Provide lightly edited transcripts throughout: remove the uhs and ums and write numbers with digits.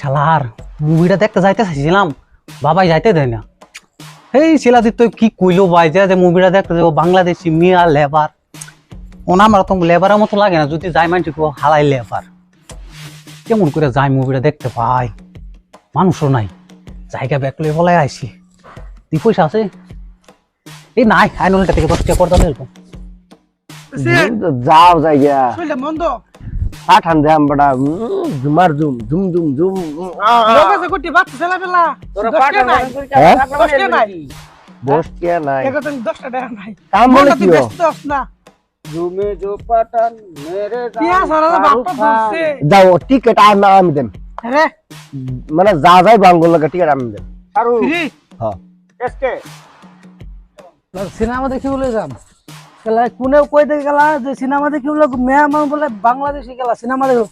শালার মুভিটা দেখতে যাইতে চাইছিলাম, বাবাই যাইতে দেয় না। এই শিলাদিত কি কইলো ভাই যে মুভিটা দেখতে যাবো, বাংলাদেশি মিয়া লেবার, ওনা আমার তো লেবারের মতো লাগে না, যদি যাই মানছি হালাই লেবার। কেমন করে যাই মুভিটা দেখতে পাই, মানুষও নাই, জায়গা ব্যাক লয়ে বলাই আইছি। তুই পয়সা আছে? এই নাই, আইনটা থেকে 10 টাকা করে দাও। যাও জায়গা শুনলে মন্দ পাঠান দেম বড়া জুমার জুম জুম জুম জুম লোকে কোটি বাচ্চা ছেলে পেলা তোরা দশ পাঠান টাকা নাই। হ্যাঁ? 10 টাকা নাই 10 কে নাই এগো তুমি 10 টাকা নাই কাম বলে কি ব্যস্ত আছ না জুমে জো পাঠান মেরে পিয়া সারা বাপ্পা বলছে যাও টিকেট আমি দেম আরে মানে যা যাই বাঙ্গল লাগে টিকেট আমি দেম আরু ফ্রি হ্যাঁ কেসকে সিনেমা দেখি বলে যাম গেলা কোনেও কই দেখে গেলা যে সিনেমা দেখি বলে মেয়া মানুষ বলে বাংলাদেশি গেলা সিনেমা দেখো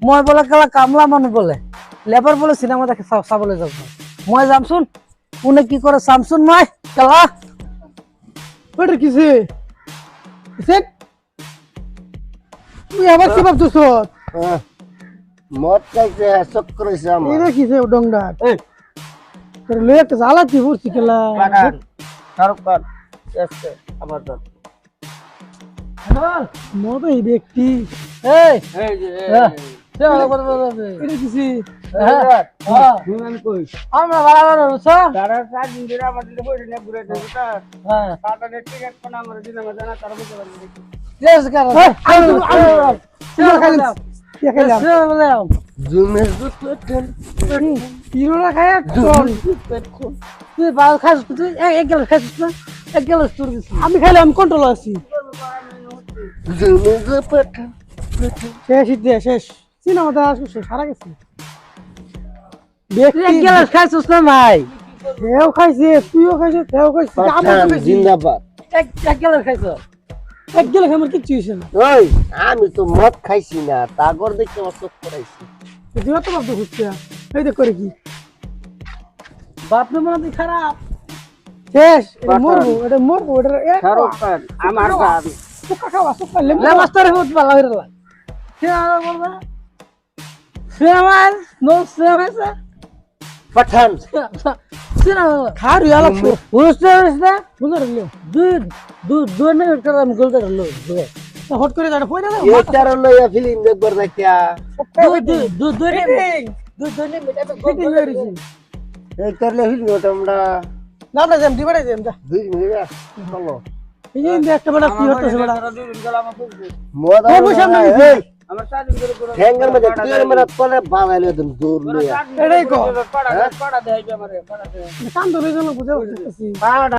মই বলে গেলা কামলা মানুষ বলে লেবার বলে সিনেমা দেখে চাবলে যাব মই যামছুন কোনে কি করে সামসুন মই গেলা ওটা কিছে কিছে তুই আবার কি ভাবছস মদ খাইছে চক্কর হইছে আমার এটা কিছে ডংডা এই তোর লয়ে একটা জ্বালা কি পড়ছি কেলা পাঠান শাহরুখ খান এসকে আবার দাও মদ এই ব্যক্তি এই এই যে এটা কিছে আমি কই আমরা বাড়াবার হচ্ছে তারা সাত দিন ধরে আমাদের বইটা নিয়ে ঘুরে দিতে হ্যাঁ কাটালে টিকেট কোন আমার দিন আমার জানা তার বুঝতে পারবে লেস কর কি খাইলাম জুমে জো পাঠান পিরোলা খায় চল তুই বাল খাস তুই এক গেল খাস না এক গেল তোর দিছি আমি খাইলাম কন্ট্রোল আছি জুমে জো পাঠান শেষ দে শেষ সিনেমা দেখা শেষ সারা গেছে তুই এক ব্যক্তি গেল খাইছিস না ভাই তেও খাইছে তুইও খাইছে তেও খাইছে আমি পাঠান খাইছি জিন্দাবাদ এক গেল খাইছ এক গেলে আমার কিচ্ছু হইছে না ওই আমি তো মদ খাইছি না তাগর দেখে আমার চোখ পড়াইছি তুই তো ভাবতে খুঁজছে এই দেখ করে কি বাপ রে মনে খারাপ শেষ এটা পাঠান। মরবো এটা শাহরুখ খান আমার গান সুকা খাওয়া সুকা লেমু লে মাস্টার হত ভালো হইরা সিনেমা বলবা সিনেমা নো সিনেমা পাঠান সিনেমা খার ইয়া লাগছে বুঝতে পারিস না বুঝা রইলো দুই মিনিট করে আমি গোলটা হলো হট করে যাটা কই না এটার লইয়া ফিল্ম দেখবার দেখিয়া দুই মিনিট ফিটিং হয়ে গেছে এটার লইয়া ফিল্ম তোমরা না না যেম দিবারে যেম যা 2 মিনিট চলো এই যে একটা বড় কি হচ্ছে বড় মদ বাবু সামনে নিছি। আমার সাথে করে ঠ্যাঙ্গার মধ্যে তুই মেরা তলে বানাইলে তুমি দূর লইয়া এটাই কো পাড়া দেই আমারে পাড়া দে কাম ধরে গেল বুঝা বুঝতেছি পাড়া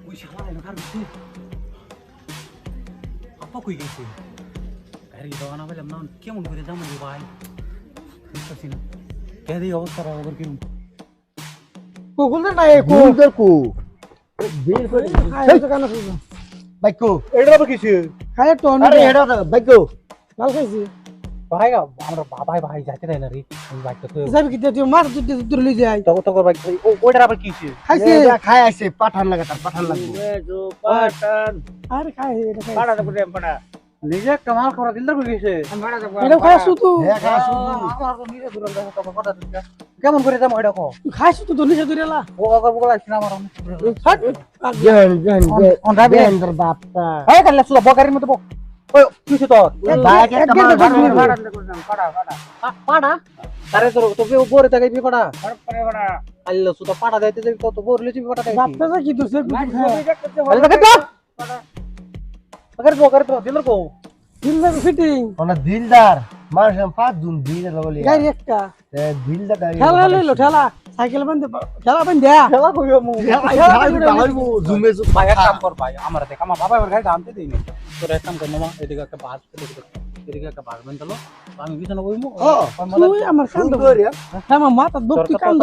ওই শালা এনে কার গেছে, আপা কই গেছে, গাড়ি দাওয়া না পেলাম না, কেমন করে যাবো রে ভাই, বুঝতেছি না কে এই অবস্থাটা আবার কেমন। কোকুল না এ কো কোন কু বের করে খাই তো কানা শুনো বাইকো এটা আবার কিছু খাই তো আরে হেডা বাইকো লাল খাইছি ভাই আমরা বাবাই ভাই যাইতে দেয় না রে, ওই বাইকটা তো যাবি কি তুই মার তুই লই যাই তখন বাইক ওইটার আবার কিছু খাইছি খাই আইছে পাঠান লাগা তার পাঠান লাগবে পাঠান আরে খাই এটা খাই পাড়া দে পাড়া নিজে একটা মাল করা দিলদার কই গেছে, পাড়া দে এটা খাইছ তো হ্যাঁ খাই শুধু আমার তো নিজে দূর দেখা তখন কথা দিচ্ছে কেমন করে যাবো এটা কো, খাইছ তো নিচে দূরেলা ও আবার বলা না আমার হাট জান জান on drive জান তোর বাপটা এই কালে সুলা বকারির মতো বক, ওই কিছু তো বাইক একটা এক মার গেলে পাড়া পাড়া পাড়া পাড়া আরে তোর তো বরে তাকাই বি পাড়া পাড়া আল্লাহ সুতা পাড়া দিতে যাবি তো বরে লিচি পাড়া দেই বাপটা কি তুই সে আরে তাকে তো বকার তো দিলর কো দিল ফিটিং ওনা দিলদার মানুষ পাঁচ দিন দিলদার বলি গাড়ি একটা দিলদার ঠেলা লইলো ঠেলা সাইকেল বান্ধে ঠেলা বান্ধে খেলা কইও মু জুমে ভাই এক কাম কর ভাই আমার দেখ আমার বাবা এর গাড়ি আনতে দেই না তোর এক কাম কর মামা এদিকে একটা বাস এদিকে একটা বাস বান চলো আমি বিছানা বইমু তুই আমার কান্দ হ্যাঁ আমার মাথা বক্তি কান্দ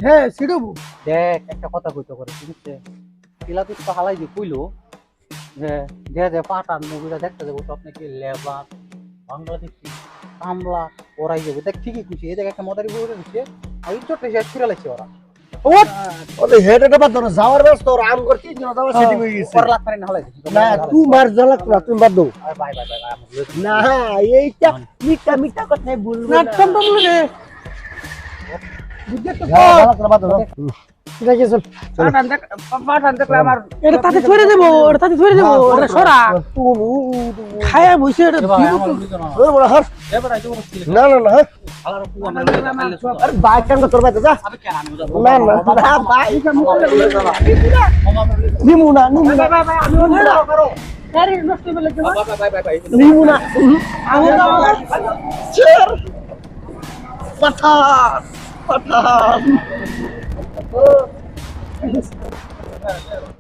হ্যাঁ সিড়বু দেখ একটা কথা কইতে করে ঠিক আছে পিলা তুই তো হালাই যে কইলো যে যে পাটান মুভিটা দেখতে যাবো তো আপনি কি লেবার বাংলাদেশি কামলা ওরাই যাবে দেখ ঠিকই খুশি এই দেখ একটা মদারি বই দিচ্ছে আর ইজ্জতটা শেষ করে লাগছে ওরা ওদের হেডটা বাদ দাও যাওয়ার ব্যস্ত ওর আম করতে জন্য যাওয়ার সেটিং হয়ে গেছে পর লাখ পারে না হলে না তুই মার জ্বালাক না তুমি বাদ দাও না এইটা মিঠা মিঠা কথা বলবো না না টম টম রে জ্বালাক না বাদ দাও ঠিক আছে চল পাঠান দেখলে আমার এটা তাতে ধরে দেবো এটা তাতে ধরে দেবো এটা সরা খায়া বসে এটা ওরে বড় হাস না না না আরে বাইক কেন তোর বাইক যা না না না বাইক নিমু না আরে নষ্ট হয়ে গেল নিমু না চের পাঠান পাঠান